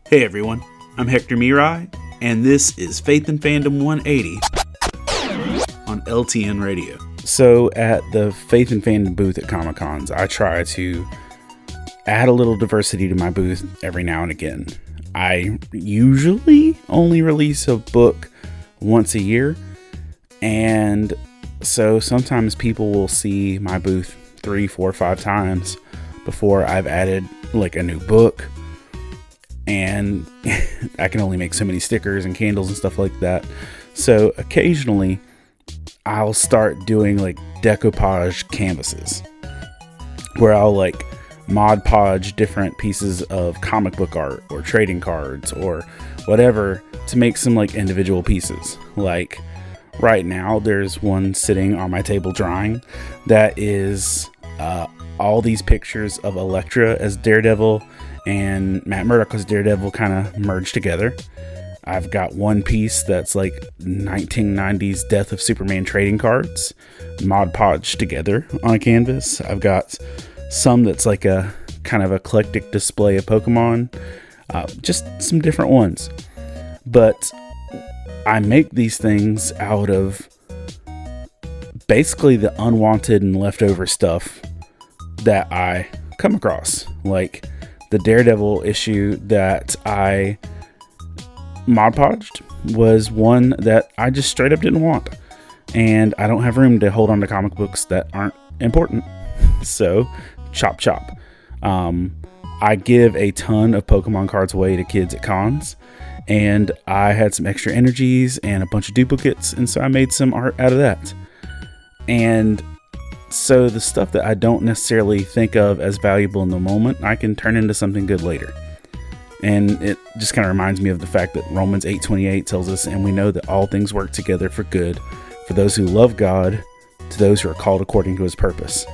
Hey everyone, I'm Hector Mirai, and this is Faith and Fandom 180 on LTN Radio. So at the Faith and Fandom booth at Comic-Cons, I try to add a little diversity to my booth every now and again. I usually only release a book once a year, and so sometimes people will see my booth 3, 4, 5 times before I've added like a new book. And I can only make so many stickers and candles and stuff like that. So occasionally I'll start doing like decoupage canvases where I'll like Mod Podge different pieces of comic book art or trading cards or whatever to make some like individual pieces. Like right now there's one sitting on my table drying that is all these pictures of Elektra as Daredevil and Matt Murdock as Daredevil kind of merged together. I've got one piece that's like 1990s Death of Superman trading cards, Mod Podge together on a canvas. I've got some that's like a kind of eclectic display of Pokemon, just some different ones. But I make these things out of basically the unwanted and leftover stuff that I come across. Like the Daredevil issue that I Mod Podged was one that I just straight up didn't want. And I don't have room to hold on to comic books that aren't important. So, chop chop. I give a ton of Pokemon cards away to kids at cons. And I had some extra energies and a bunch of duplicates. And so I made some art out of that. And so the stuff that I don't necessarily think of as valuable in the moment, I can turn into something good later. And it just kind of reminds me of the fact that Romans 8:28 tells us, and we know that all things work together for good for those who love God, to those who are called according to his purpose.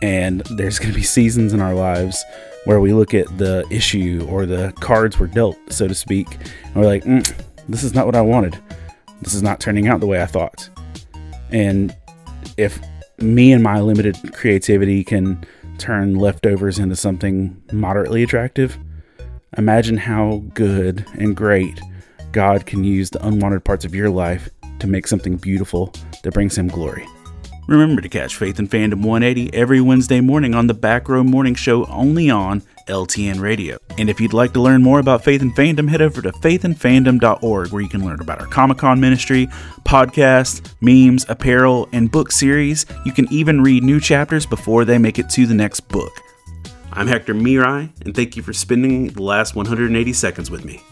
And there's going to be seasons in our lives where we look at the issue or the cards we're dealt, so to speak, and we're like, this is not what I wanted. This is not turning out the way I thought. And if me and my limited creativity can turn leftovers into something moderately attractive, imagine how good and great God can use the unwanted parts of your life to make something beautiful that brings him glory. Remember to catch Faith and Fandom 180 every Wednesday morning on the Back Row Morning Show only on LTN Radio. And if you'd like to learn more about Faith and Fandom, head over to faithandfandom.org where you can learn about our Comic-Con ministry, podcast, memes, apparel, and book series. You can even read new chapters before they make it to the next book. I'm Hector Mirai, and thank you for spending the last 180 seconds with me.